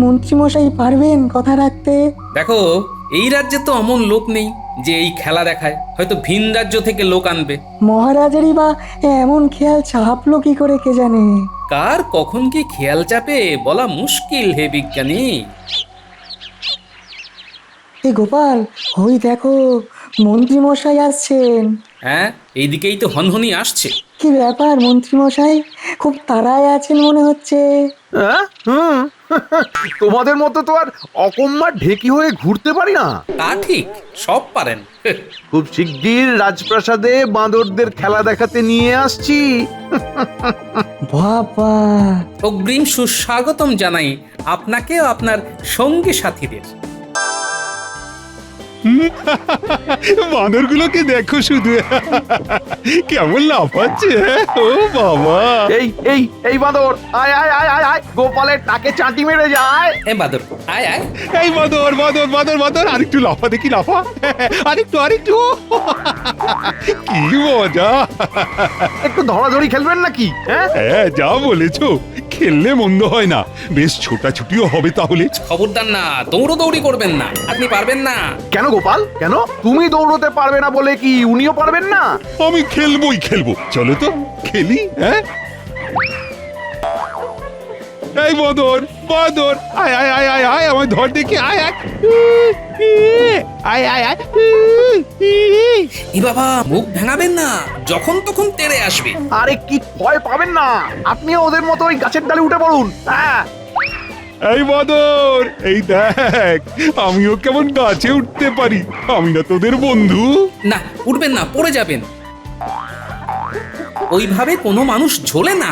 মন্ত্রীমশাই পারবেন কথা রাখতে? দেখো, এই রাজ্যে তো অমন লোক নেই যে এই খেলা দেখায়। হয়তো ভিন রাজ্য থেকে লোক আনবে। মহারাজেরই বা এমন খেয়াল চাপলো কি করে কে জানে। কার কখন কি খেয়াল চাপে বলা মুশকিল হে বিজ্ঞানী। এ গোপাল, ওই দেখো মন্ত্রীমশাই আসছেন। হ্যাঁ, এইদিকেই তো হনহনি আসছে। কি ব্যাপার মন্ত্রীমশাই, খুব তাড়ায় আছেন মনে হচ্ছে। হ্যাঁ, তোমাদের মতো তো আর অকম্মার ঢেকি হয়ে ঘুরতে পারি না। তা ঠিক, সব পারেন। খুব শিগগির রাজপ্রাসাদে বাঁদরদের খেলা দেখাতে নিয়ে আসছি। বাবা, অগ্রিম সুস্বাগতম জানাই আপনাকে ও আপনার সঙ্গী সাথীদের। বাঁদরগুলোকে দেখো শুধু, কেমন লাফাচ্ছে। ও বাবা, এই এই এই বাঁদর, আয় আয় আয় আয় আয়, গোপালের টাকে চাটি মেরে যায়। এ বাদর, আয় আয়। এই বাঁদর বাঁদর বাঁদর বাঁদর, আরেকটু লাফা দেখি, লাফা, আরেকটু আরেকটু। কি মজা। একটু ধরাধরি খেলবেন নাকি? হ্যাঁ, হ্যাঁ, যা বলেছো, খেললে মন্দ হয় না, বেশ ছোটাছুটিও হবে তাহলে। খবরদার না, দৌড়োদৌড়ি করবেন না, আপনি পারবেন না। কেন গোপাল, কেন? তুমি দৌড়তে পারবে না বলে কি উনিও পারবেন না? আমি খেলবোই খেলবো, চলো তো খেলি। হ্যাঁ, এই বাঁদর বাঁদর, আয় আয় আয় আয় আয়, আমার ধর দেখি, আয় আয় আয় আয় আয়। এ বাবা, মুখ ভাঙাবেন না, যখন তখন তেড়ে আসবে। আরে কি ভয় পাবেন না, আপনিও ওদের মতো ওই গাছের ডালে উঠে পড়ুন। হ্যাঁ, এই বাঁদর, এই দেখ, আমিও কেমন গাছে উঠতে পারি, আমি না তোদের বন্ধু? না, উঠবেন না, পড়ে যাবেন। ওইভাবে কোনো মানুষ ঝোলে না।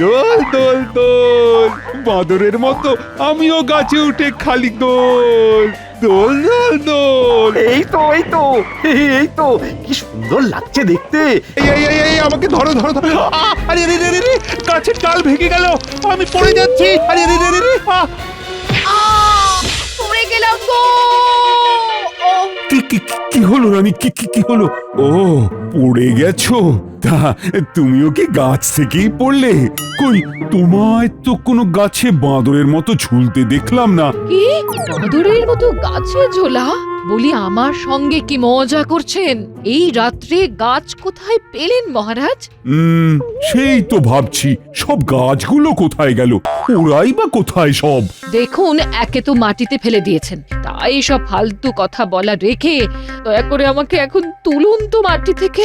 দোল দোল দোল, বাঁদরের মতো আমিও গাছে উঠে খালি দোল দোল দোল দোল। এই তো এই তো এই তো, কি সুন্দর লাগছে দেখতে। এই এই এই এই, আমাকে ধরো ধরো ধরো। আরে রে রে রে রে, গাছের ডাল ভেঙে গেল, আমি পড়ে যাচ্ছি। আরে রে রে রে রে, পড়ে গেলাম গো। কি কি কি হলো রানী, কি কি কি হলো? ও, পড়ে গেছো? তা তুমিও কি গাছ থেকেই পড়লে? কই, তোমায় তো কোনো গাছে বাঁদরের মতো ঝুলতে দেখলাম না। কি বাঁদরের মতো গাছে ঝোলা? বলি, আমার সঙ্গে কি মজা করছেন? এই রাত্রে গাছ কোথায় পেলেন মহারাজ? সেই তো ভাবছি, সব গাছগুলো কোথায় গেল, ওরাই বা কোথায় সব? দেখুন, একে তো মাটিতে ফেলে দিয়েছেন, তাই সব ফালতু কথা বলা রেখে দয়া করে আমাকে এখন তুলুন তো মাটি থেকে।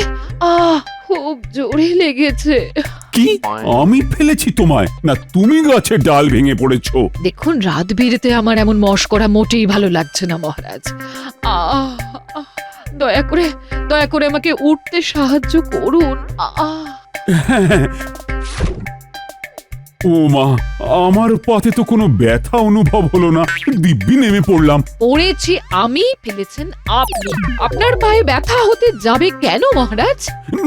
খুব জোরে লেগেছে। কি, আমি ফেলেছি তোমায়, না তুমি গাছের ডাল ভেঙে পড়েছো? দেখুন, রাত বিরেতে আমার এমন মশকরা মোটেই ভালো লাগছে না মহারাজ। আহ দয়া করে আমাকে উঠতে সাহায্য করুন। ও মা, আমার পাতে তো কোনো ব্যথা অনুভব হলো না, দিব্যি নেমে পড়লাম। পড়েছি আমি, ফেলেছেন আপনি। আপনার পায়ে ব্যথা হতে যাবে কেন মহারাজ?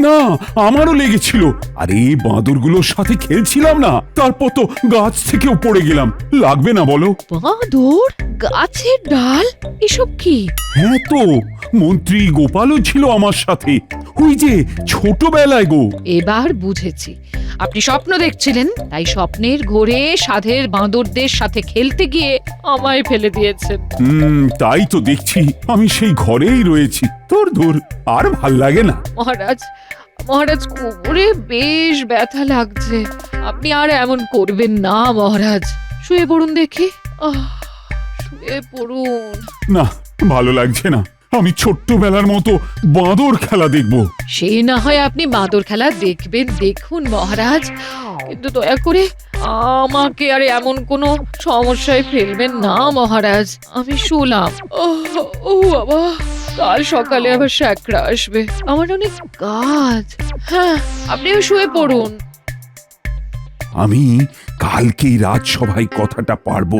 না, আমারও লেগেছিল। আরে, বাঁদরগুলোর সাথে খেলছিলাম না, তারপর তো গাছ থেকেও পড়ে গেলাম। লাগবে না বলো? বাঁদর, গাছের ডাল, এসব কি? হ্যাঁ তো, মন্ত্রী গোপালও ছিল আমার সাথে, ওই যে ছোটবেলায় গো। এবার বুঝেছি, আপনি স্বপ্ন দেখছিলেন, তাই স্বপ্নের ঘোরে সাধের বাঁদরদের সাথে খেলতে গিয়ে আমায় ফেলে দিয়েছেন। তাই তো দেখছি, আমি সেই ঘরেই রয়েছি। তোর ধুর, আর ভাল লাগে না। মহারাজ কোমরে বেশ ব্যথা লাগছে, আপনি আর এমন করবেন না মহারাজ। শুয়ে পড়ুন দেখি। শুয়ে পড়ুন। না, ভালো লাগছে না, আমি ছোট্টবেলার মতো বাঁদর খেলা দেখব। সে না হয় আপনি বাঁদর খেলা দেখবেন, দেখুন মহারাজ, কিন্তু দয়া করে আমাকে আর এমন কোনো সমস্যায় ফেলবেন না মহারাজ। আমি শুলাম। ও বাবা, কাল সকালে আবার শ্যাকরা আসবে, আমার অনেক কাজ। হ্যাঁ, আপনিও শুয়ে পড়ুন। আমি কালকেই রাজসভায় কথাটা পারবো।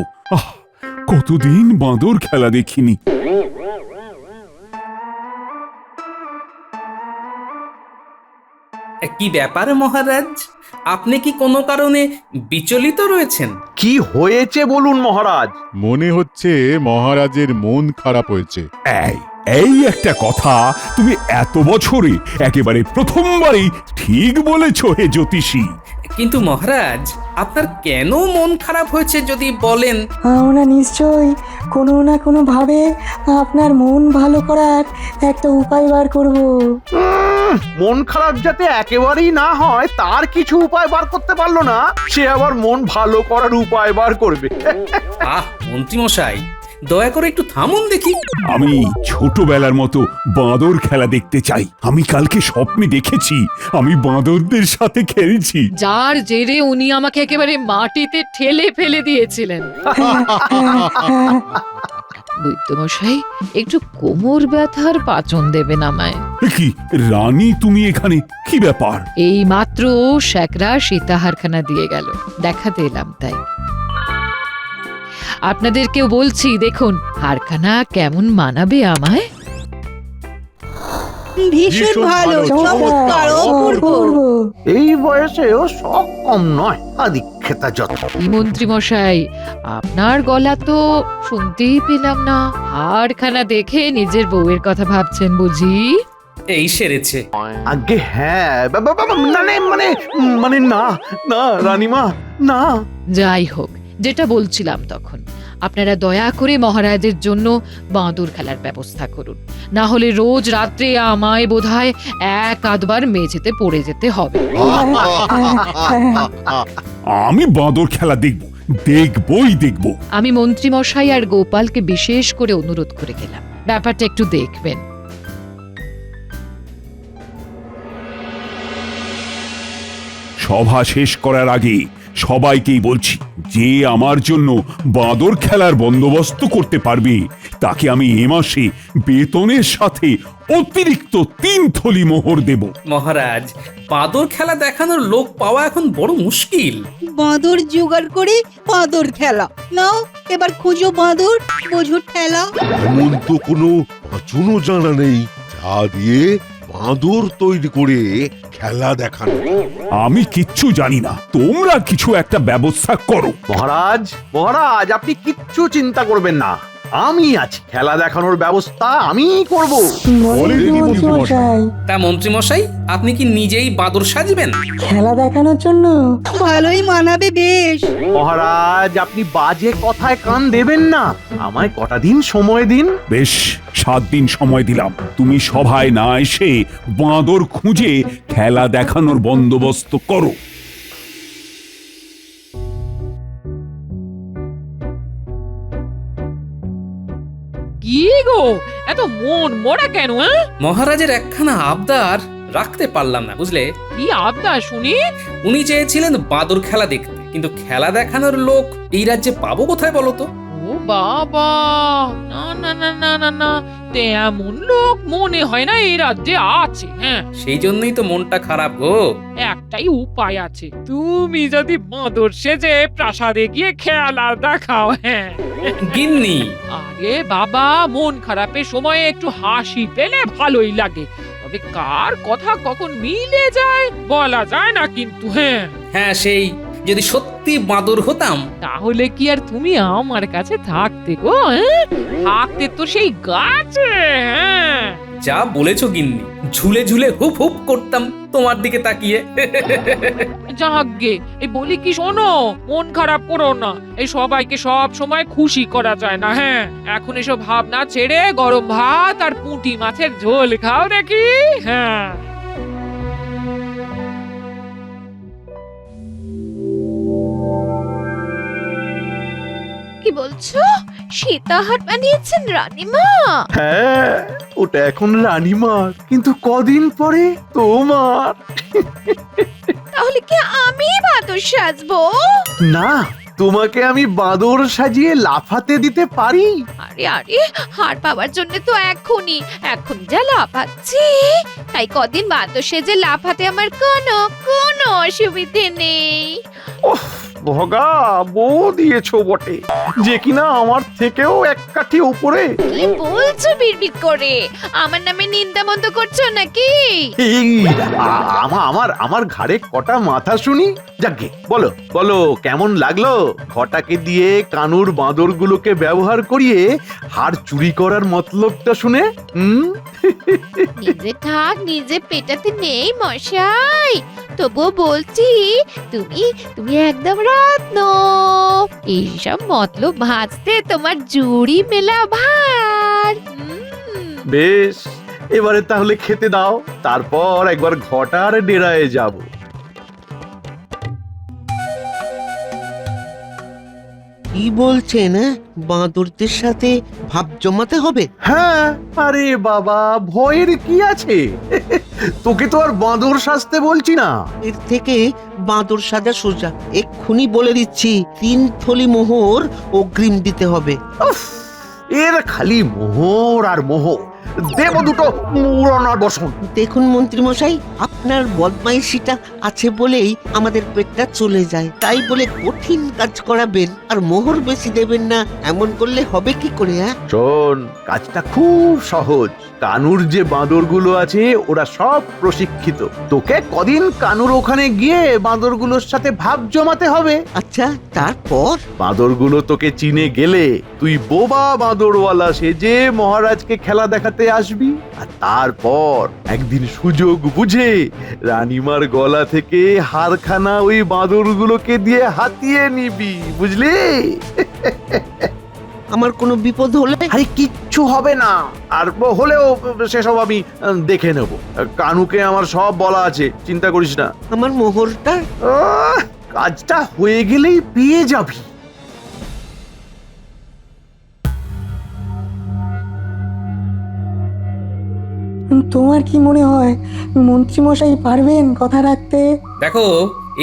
কতদিন বাঁদর খেলা দেখিনি। কি ব্যাপার মহারাজ, আপনি কি কোনো কারণে বিচলিত রয়েছেন? কি হয়েছে বলুন মহারাজ। মনে হচ্ছে মহারাজের মন খারাপ হয়েছে। এই একটা কথা তুমি এত বছরে একেবারে প্রথমবারই ঠিক বলেছ হে জ্যোতিষী। কিন্তু মহারাজ, আপনার কেন মন খারাপ হয়েছে যদি বলেন? আমরা নিশ্চয়ই কোনো না কোনো ভাবে আপনার মন ভালো করার একটা উপায় বার করব। মন খারাপ যাতে একেবারেই না হয় তার কিছু উপায় বার করতে পারলো না, সে আবার মন ভালো করার উপায় বার করবে। আহ মন্ত্রীমশাই, দয়া করে একটু থামুন দেখি। আমি ছোটবেলার মতো বাঁদর খেলা দেখতে চাই। আমি কালকে স্বপ্নে দেখেছি আমি বাঁদরদের সাথে খেলছি। যার জেরে উনি আমাকে একেবারে মাটিতে ঠেলে ফেলে দিয়েছিলেন। বৈদ্যমশাই, একটু কোমর ব্যথার পাচন দেবেন আমায়। এ কি রানী, তুমি এখানে? কি ব্যাপার? এই মাত্র শ্যাকরা সীতাহারখানা দিয়ে গেল, দেখাতে এলাম তাই। আপনাদেরকেও বলছি, দেখুন হারখানা কেমন মানাবে আমায়। ভীষণ ভালো, চমৎকার, অপূর্ব। এই বয়সেও শখ কম নয়, আদিক্ষেতা যত। কি মন্ত্রী মশাই, আপনার গলা তো শুনতেই পেলাম না। হারখানা দেখে নিজের বউয়ের কথা ভাবছেন বুঝি? এই সেরেছে। আগে হ্যাঁ, মানে না না রানীমা, না। যাই হোক, যেটা বলছিলাম তখন, আপনারা দয়া করে মহারাজের জন্য বাঁদর খেলার ব্যবস্থা করুন, না হলে রোজ রাত্রে আমায় বোধহয় এক আধবার মেঝেতে পড়ে যেতে হবে। আমি বাঁদর খেলা দেখবই দেখব। আমি মন্ত্রী মশাই আর গোপালকে বিশেষ করে অনুরোধ করে গেলাম, ব্যাপারটা একটু দেখবেন। সভা শেষ করার আগে সবাইকেই বলছি, যে আমার জন্য বাঁদর খেলার বন্দোবস্ত করতে পারবে তাকে আমি এ মাসে বেতনের সাথে অতিরিক্ত 3 থলি মোহর দেব। মহারাজ, বাঁদর খেলা দেখানোর লোক পাওয়া এখন বড় মুশকিল। বাঁদর জোগাড় করে বাঁদর খেলা নাও, এবার খুঁজো বাঁদর, বোঝো ঠেলা। এমন তো কোনো পাঁচনও জানা নেই যা দিয়ে বাঁদর তৈরি করে খেলা দেখানো। আমি কিচ্ছু জানি না, তোমরা কিছু একটা ব্যবস্থা করো। মহারাজ আপনি কিচ্ছু চিন্তা করবেন না, আমি আছি। খেলা দেখানোর ব্যবস্থা আমি করব। বলেন কি মন্ত্রীমশাই, তা মন্ত্রীমশাই, আপনি কি নিজেই বাঁদর সাজবেন? খেলা দেখানোর জন্য? ভালোই মানাবে বেশ। মহারাজ আপনি বাজে কথায় কান দেবেন না, আমায় কটা দিন সময় দিন। বেশ, 7 দিন সময় দিলাম। তুমি সভায় না এসে বাঁদর খুঁজে খেলা দেখানোর বন্দোবস্ত করো। কি গো, এত মন মরা কেন? মহারাজের একখানা আবদার রাখতে পারলাম না, বুঝলে? কি আবদার শুনি? উনি চেয়েছিলেন বাঁদর খেলা দেখতে, কিন্তু খেলা দেখানোর লোক এই রাজ্যে পাবো কোথায় বলো তো? ও বাবা, না না না না না না, তেমন লোক মনে হয় না এই রাজ্যে আছে। হ্যাঁ, সেই জন্যই তো মনটা খারাপ গো। একটাই উপায় আছে, তুমি যদি বাঁদর সেজে প্রাসাদে গিয়ে খেলা দেখাও। হ্যাঁ গিন্নি, আরে বাবা, মন খারাপের সময় একটু হাসি পেলে ভালোই লাগে, তবে কার কথা কখন মিলে যায় বলা যায় না কিন্তু। হ্যাঁ হ্যাঁ, সেই যদি সত্যি বাঁদর হতাম তাহলে কি আর তুমি আমার কাছে থাকতে গো? থাকতে তো সেই গাছে। হ্যাঁ, যা বলেছো গিন্নি, ঝুলে ঝুলে হুপ হুপ করতাম তোমার দিকে তাকিয়ে। যাকগে, এই বলি কি শোনো, মন খারাপ করো না, এই সবাইকে সব সময় খুশি করা যায় না। হ্যাঁ, এখন এসব ভাবনা ছেড়ে গরম ভাত আর পুঁটি মাছের ঝোল খাও দেখি। হ্যাঁ, কি বলছো? সীতাহার বানিয়েছেন রানীমা? হ্যাঁ, ওটা এখন রানীমার, কিন্তু কদিন পরে তোমার। তাহলে কি আমি বাদর সাজবো? না, তোমাকে আমি বাঁদর সাজিয়ে লাফাতে দিতে পারি। আরে আরে, হার পাওয়ার জন্য তো এখনই যা লাফাচ্ছি, তাই কদিন বাদর সেজে লাফাতে আমার কোনো অসুবিধে নেই। ভগা বউ দিয়েছো বটে, যে কিনা আমার থেকেও এক কাঠি উপরে। কি বলছো বিড়বিড় করে? আমার নামে নিন্দা মন্দ করছো নাকি? এই আমার ঘাড়ে কটা মাথা শুনি। যাকে বলো বলো, কেমন লাগলো ঘটাকে দিয়ে কানুর বাঁদরগুলোকে ব্যবহার করিয়ে হাড় চুরি করার মতলবটা শুনে? নিজে ঠাক নিজে পেটাতে নেই মশাই, তবুও বলছি তুমি তুমি একদম রত্ন। এইসব মতলব ভাজতে তোমার জুড়ি মেলা ভার। বেশ, এবারে তাহলে খেতে দাও, তারপর একবার ঘটার ডেরায় যাব। কি বলছেন? বাঁদরদের সাথে ভাব জমাতে হবে? হ্যাঁ, আরে বাবা, ভয়ের কি আছে? তোকে তো আর বাঁদর সাজতে বলছি না। এর থেকে বাঁদর সাজা সোজা। এক্ষুনি বলে দিচ্ছি, 3 থলি মোহর অগ্রিম দিতে হবে। উফ, এর খালি মোহর আর মোহর। দেব দুটো মুরনার বসন। দেখুন মন্ত্রী মশাই, আপনার বদমাইশিটা আছে বলেই আমাদের পেটটা চলে যায়। তাই বলে কঠিন কাজ করাবেন আর মোহর বেশি দেবেন না, এমন করলে হবে কি করে? শোন, কাজটা খুব সহজ। কানুর যে বাঁদরগুলো আছে ওরা সব প্রশিক্ষিত। তোকে কদিন কানুর ওখানে গিয়ে বাঁদরগুলোর সাথে ভাব জমাতে হবে। আচ্ছা, তারপর? বাঁদরগুলো তোকে চিনে গেলে তুই বোবা বাঁদরওয়ালা সেজে মহারাজকে খেলা দেখাতে আসবি। আর তারপর একদিন সুযোগ বুঝে রানীমার গলা থেকে হারখানা ওই বাঁদরগুলোকে দিয়ে হাতিয়ে নিবি, বুঝলি? আমার কোনো বিপদ হলে? আরে কিচ্ছু হবে না, আর হলেও সেসব আমি দেখে নেব। কানুকে আমার সব বলা আছে, চিন্তা করিস না। আমার মোহরটা? কাজটা হয়ে গেলেই পেয়ে যাবি। তোমার কি মনে হয় মন্ত্রীমশাই পারবেন কথা রাখতে? দেখো,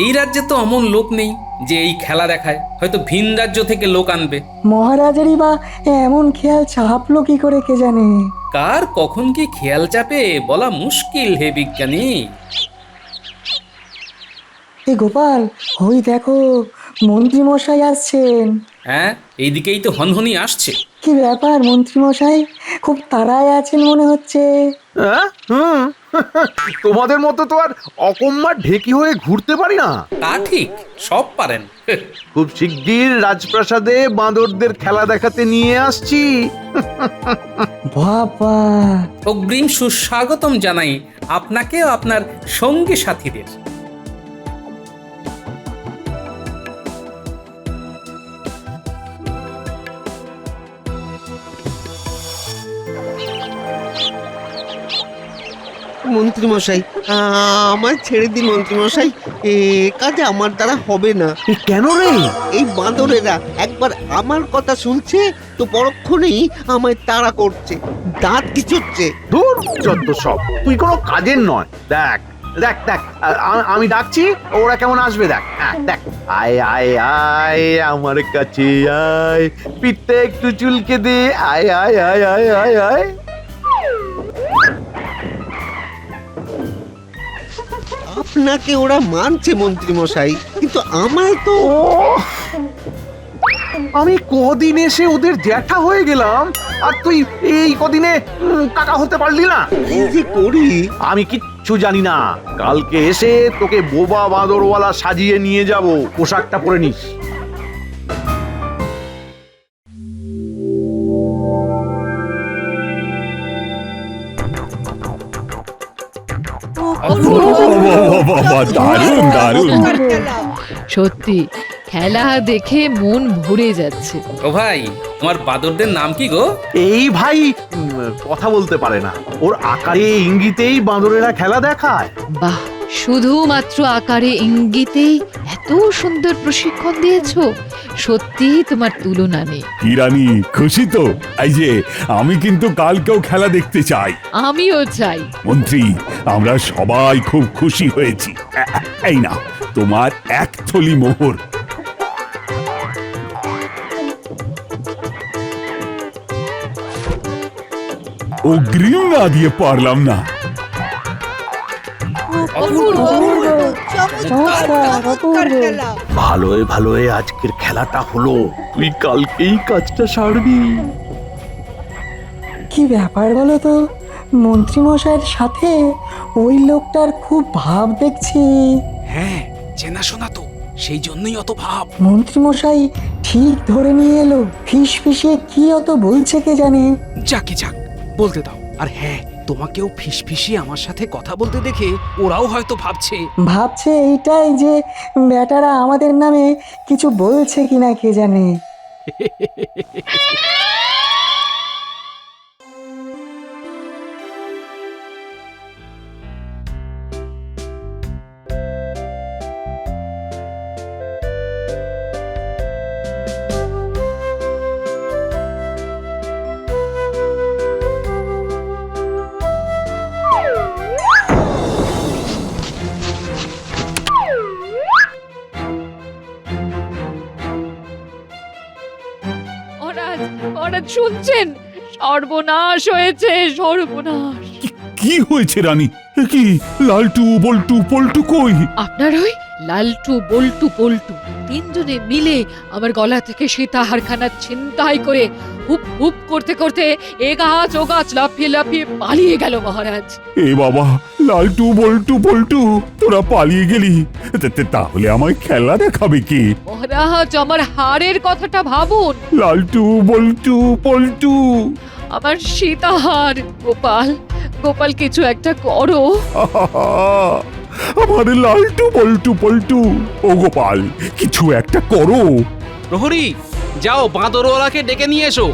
এই রাজ্যে তো অমন লোক নেই যে এই খেলা দেখায়। হয়তো ভিন রাজ্য থেকে লোক আনবে। মহারাজেরই বা এমন খেয়াল চাপলো কি করে কে জানে? কার কখন কি খেয়াল চাপে বলা মুশকিল হে বিজ্ঞানী। এ গোপাল, ওই দেখো মন্ত্রীমশাই আসছেন। হ্যাঁ, এইদিকেই তো হনহনি আসছে। কি ব্যাপার মন্ত্রীমশাই, খুব তাড়ায় আছেন মনে হচ্ছে। তোমাদের মতো তো আর অকম্মার ঢেকি হয়ে ঘুরতে পারি না। তা ঠিক, সব পারেন। খুব শিগগির রাজপ্রাসাদে বাঁদরদের খেলা দেখাতে নিয়ে আসছি। বাবা, অগ্রিম সুস্বাগতম জানাই আপনাকে ও আপনার সঙ্গী সাথীদের। মন্ত্রী মশাই, আমার ছেড়ে দিন মন্ত্রী মশাই, এ কাজে আমার দ্বারা হবে না। কেন রে? এই বাঁদরেরা একবার আমার কথা শুনছে তো পরক্ষণেই আমায় তাড়া করছে, দাঁত খিচুচ্ছে। দূর যত সব, তুই কোনো কাজের নয়। দেখ দেখ দেখ, আমি ডাকছি, ওরা কেমন আসবে দেখ। দেখ, আয় আয় আয় আমার কাছে আয়, পিঠটা একটু চুলকে দে, আয় আয় আয় আয় আয় আয়। আপনাকে ওরা মানছে মন্ত্রী মশাই, কিন্তু আমায় তো। আমি কদিন এসে ওদের জ্যাঠা হয়ে গেলাম, আর তুই এই কদিনে কাকা হতে পারলি না। কি যে করি আমি কিচ্ছু জানি না। কালকে এসে তোকে বোবা বাঁদরওয়ালা সাজিয়ে নিয়ে যাব, পোশাকটা পরে নিস। দারুণ দারুণ। সত্যি খেলা দেখে মন ভরে যাচ্ছে। ও ভাই, তোমার বাদরদের নাম কি গো? এই ভাই কথা বলতে পারে না, ওর আকারে ইঙ্গিতেই বাঁদরেরা খেলা দেখায়। বাহ, শুধুমাত্র আকারে ইঙ্গিতেই এত সুন্দর প্রশিক্ষণ দিয়েছো, সত্যি তোমার তুলনা নেই। কি রানী, খুশি তো? এই যে আমি কিন্তু কালকেও খেলা দেখতে চাই। আমিও চাই। মন্ত্রী, আমরা সবাই খুব খুশি হয়েছি। এই না তোমার 1 থলি মোহর। অগ্রিম না দিয়ে পারলাম না। চমৎকার, অপূর্ব। ভালোয় ভালোয় আজকের খেলাটা হলো, তুই কালকেই কাজটা সারবি। কি ব্যাপার বলো তো, মন্ত্রীমশাইয়ের সাথে ওই লোকটার খুব ভাব দেখছি। হ্যাঁ, চেনাশোনা তো, সেই জন্যই অত ভাব। মন্ত্রীমশাই ঠিক ধরে নিয়ে এলো, ফিস ফিসে কি অত বলছে কে জানে। যাকে যাক, বলতে দাও। আর হ্যাঁ, তোমাকেও ফিসফিসিয়ে আমার সাথে কথা বলতে দেখে ওরাও হয়তো ভাবছে এইটাই যে বেটারা আমাদের নামে কিছু বলছে কিনা কে জানে। মহারাজ, মহারাজ শুনছেন? সর্বনাশ হয়েছে, সর্বনাশ। কি হয়েছে রানী? এ কি, লালটু বল্টু পল্টু কই? আপনার ওই লালটু বল্টু পল্টু তিনজনে মিলে আমার গলা থেকে সীতাহারখানা ছিনতাই করে হুপ হুপ করতে করতে এ গাছ ও গাছ লাফিয়ে লাফিয়ে পালিয়ে গেল মহারাজ। এ বাবা, লালটু বল্টু পল্টু তোরা পালিয়ে গেলি, তাহলে আমায় খেলা দেখাবে কি? মহারাজ, আমার হারের কথাটা ভাবুন। লালটু বল্টু পল্টু, আমার সীতাহার। গোপাল, গোপাল কিছু একটা করো। আহা! আমার লালটু বল্টু পল্টু, ও গোপাল কিছু একটা করো। প্রহরী, যাও বাঁদরওয়ালাকে ডেকে নিয়ে এসো।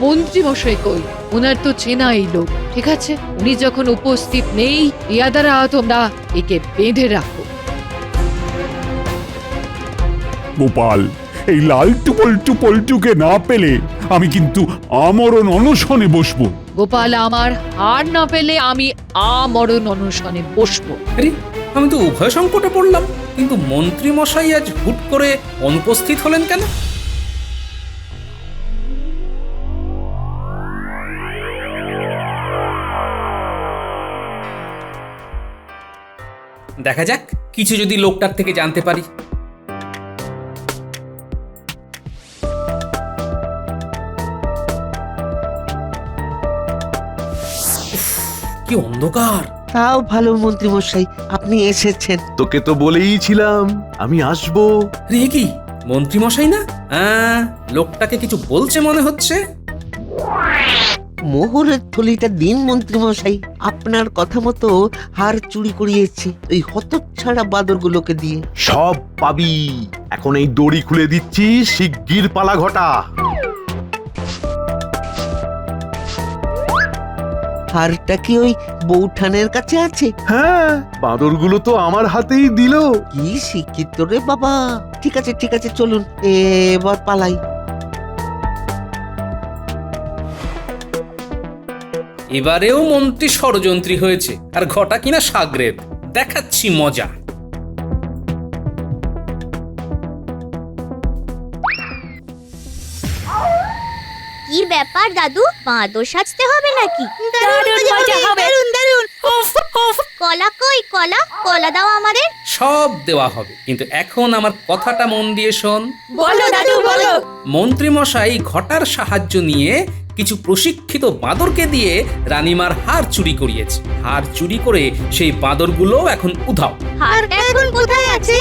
মন্ত্রী মশাই কই? ওনার তো চেনা এই লোক। ঠিক আছে, উনি যখন উপস্থিত নেই, ইয়াদারা তোমরা একে বেঁধে রাখো। গোপাল, এই লালটু বল্টু পল্টুকে না পেলে আমি কিন্তু আমরণ অনশনে বসবো। গোপাল, আমার হার না পেলে আমি আমরণ অনশনে বসবো। আরে, আমি তো উভয় সংকটে পড়লাম, কিন্তু মন্ত্রী মশাই আজ হুট করে অনুপস্থিত হলেন কেন? দেখা যাক, কিছু যদি লোকটার থেকে জানতে পারি। কি অন্ধকার! তাও ভালো মন্ত্রী মশাই, আপনি এসেছেন। তোকে তো বলেইছিলাম আমি আসবো। রে কি, মন্ত্রী মশাই না? লোকটাকে কিছু বলছে মনে হচ্ছে। মোহরের থলিটা দিন মন্ত্রী মশাই, আপনার কথা মতো হার চুরি করিয়েছি ওই হতচ্ছাড়া বাদরগুলোকে দিয়ে। সব পাবি, এখন এই দড়ি খুলে দিচ্ছি, শিগগির পালা ঘটা। হারটা কি ওই বৌঠানের কাছে আছে? হ্যাঁ, বাঁদরগুলো তো আমার হাতেই দিল। কি শিক্ষিত রে বাবা। ঠিক আছে ঠিক আছে, চলুন এবার পালাই। এবারেও মন্ত্রী ষড়যন্ত্রী হয়েছে, আর ঘটা কিনা সাগরেদ। দেখাচ্ছি মজা। কি ব্যাপার দাদু, বাঁদর সাজতে হবে নাকি? কলা কই, কলা কলা দাও আমাদের। সব দেওয়া হবে, কিন্তু এখন আমার কথাটা মন দিয়ে শোন। বলো দাদু, বলো। মন্ত্রী মশাই ঘটার সাহায্য নিয়ে কিছু প্রশিক্ষিত বাঁদরকে দিয়ে রানীমার হার চুরি করিয়েছে। হার চুরি করে সেই বাঁদরগুলো এখন উধাও। হারটা এখন কোথায় আছে?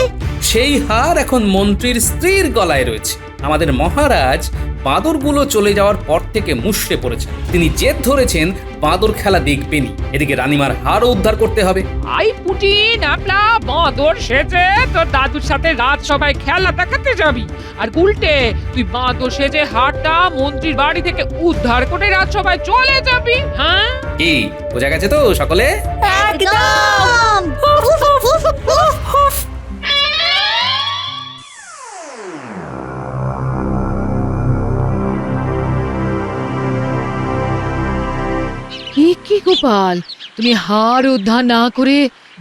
সেই হার এখন মন্ত্রীর স্ত্রীর গলায় রয়েছে। আমাদের মহারাজ বাঁদরগুলো চলে যাওয়ার পর থেকে মুষড়ে পড়েছেন। তিনি জেদ ধরেছেন বাঁদর খেলা দেখবেনই। এদিকে রানীমার হারও উদ্ধার করতে হবে। আই পুটি নাপলা বাঁদর সেজে তোর দাদুর সাথে রাত সবাই খেলা দেখাতে যাবি, আর উল্টে তুই বাঁদর সেজে হারটা মন্ত্রীর বাড়ি থেকে উদ্ধার করে রাত সবাই চলে যাবি। হ্যাঁ, কি বোঝা গেছে তো সকলে? একদম। কি গোপাল, তুমি হার উদ্ধার না করে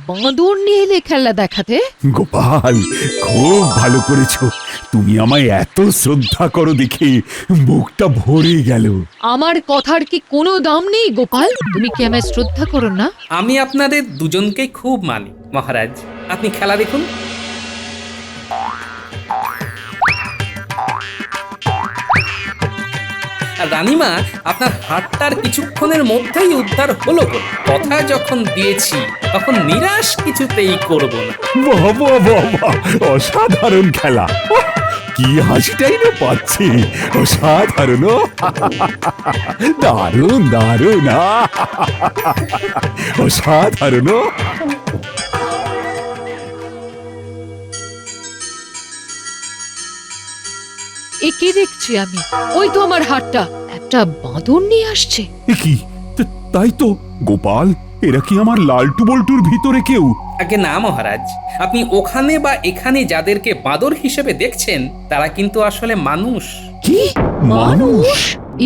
বাঁদর নিয়ে এলে খেলা দেখাতে? গোপাল, খুব ভালো করেছো। তুমি আমায় এত শ্রদ্ধা করো দেখে বুকটা ভরে গেল। আমার কথার কি কোনো দাম নেই গোপাল? তুমি কি আমায় শ্রদ্ধা করো না? আমি আপনাদের দুজনকেই খুব মানি মহারাজ। আপনি খেলা দেখুন। আর রানীমা, আপনার হাতটার কিছুক্ষণের মধ্যেই উদ্ধার হলো বলে কথা যখন দিয়েছি তখন নিরাশ কিছুতেই করব না। বাহ বাহ বাহ বাহ, অসাধারণ খেলা। ওহ, কি হাসিটাই না পাচ্ছি। অসাধারণ। দারুণ দারুণ। অসাধারণ। একে দেখছি আমি, ওই তো আমার হাতটা একটা বাঁদর নিয়ে আসছে। এ কি, তাই তো গোপাল, এরা কি আমার লালটু বল্টুর ভিতরে কেউ? আগে না মহারাজ, আপনি ওখানে বা এখানে যাদেরকে বাঁদর হিসেবে দেখছেন তারা কিন্তু আসলে মানুষ। কি মানুষ?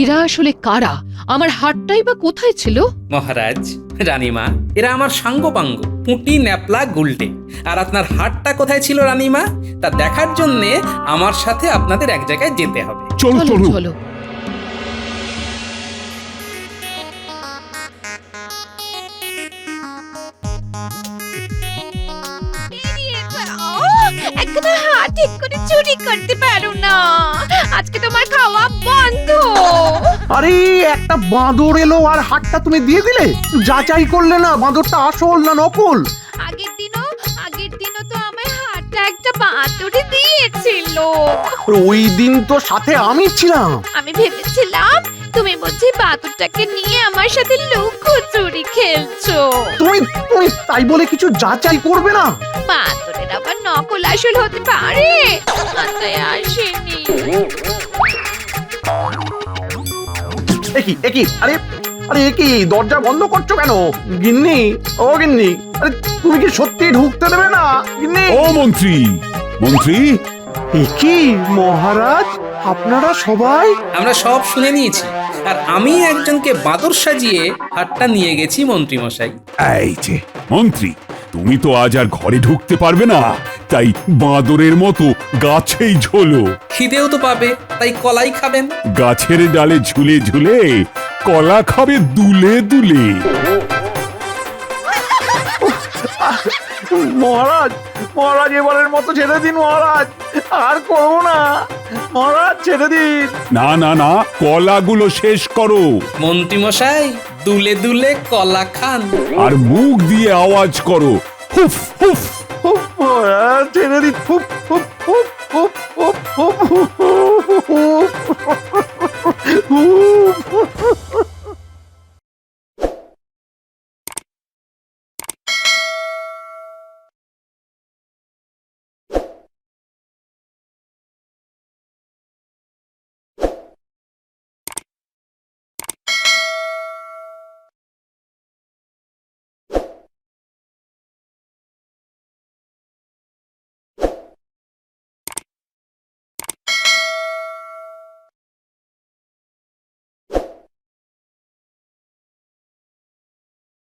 এরা আসলে কারা? আমার হাতটাই বা কোথায় ছিল? মহারাজ, রানীমা, এরা আমার সাঙ্গপাঙ্গ, পুঁটি, ন্যাপলা, গুলটে। আর আপনার হাতটা কোথায় ছিল রানীমা, তা দেখার জন্যে আমার সাথে আপনাদের এক জায়গায় যেতে হবে। চলো চলো চলো। একদম হাত ঠিক করে চুরি করতে পারো না, আজকে তোমার খাওয়া বন্ধ। আরে একটা বাঁদর এলো আর হাতটা তুমি দিয়ে দিলে? যাচাই করলে না বাঁদরটা আসল না নকল? আগের দিনও তো আমার হাতটা একটা বাঁদরে দিয়েছিল। ওই দিন তো সাথে আমি ছিলাম। আমি ভেবেছিলাম তুমি বুঝি বাদুরটাকে নিয়ে আমার সাথে লুকোচুরি খেলছো। তুমি তুমি তাই বলে কিছু যাচাই করবে না? বাদুরের আবার নকল আসল হতে পারে, মাথায় আসেনি। একই আরে আরে একই, দরজা বন্ধ করছো কেন? গিন্নি, ও গিন্নি, আরে তুমি কি সত্যি ঢুকতে দেবে না গিন্নি? ও মন্ত্রী, মন্ত্রী। একই মহারাজ, আপনারা সবাই? আমরা সব শুনে নিয়েছি, আর আমি একজনকে বাঁদর সাজিয়ে হাতটা নিয়ে গেছি মন্ত্রী মশাই। এই যে মন্ত্রী, তুমি তো আজ আর ঘরে ঢুকতে পারবে না, তাই বাঁদরের মতো গাছেই ঝোলো। খিদেও তো পাবে, তাই কলাই খাবেন। গাছের ডালে ঝুলে ঝুলে কলা খাবে দুলে দুলে। মহারাজ, মহারাজ এবারের মতো ছেড়ে দিন মহারাজ, আর করবো না মহারাজ, ছেড়ে দিন। না না না, কলাগুলো শেষ করো। মন্ত্রী মশাই, দুলে দুলে কলা খান। আর মুখ দিয়ে আওয়াজ করো, হুফ হুফ। হুপ, মহারাজ ছেড়ে দিন। হুপ হুপ হুপ হুপ হুপ হুপ হুপ হুপ হুপ হুপ।